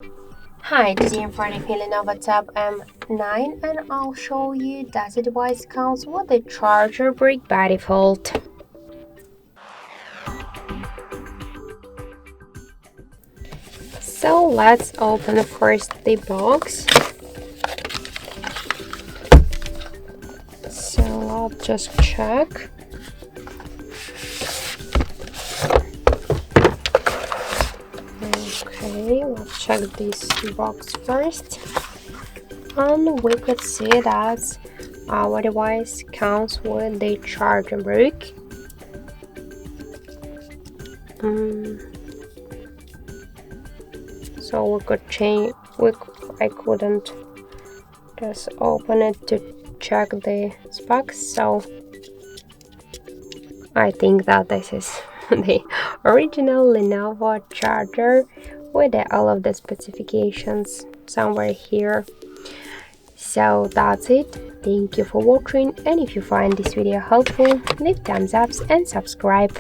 Hi, today I'm running LENOVO Tab M9 and I'll show you that the device comes with a charger brick by default. So let's open first the box. So I'll just check. Okay, let's check this box first. And we could see that our device comes with the charger brick. So we could change. I couldn't just open it to check the specs. So I think that this is the original Lenovo charger with all of the specifications somewhere here. So that's it. Thank you for watching, and if you find this video helpful, leave thumbs up and subscribe.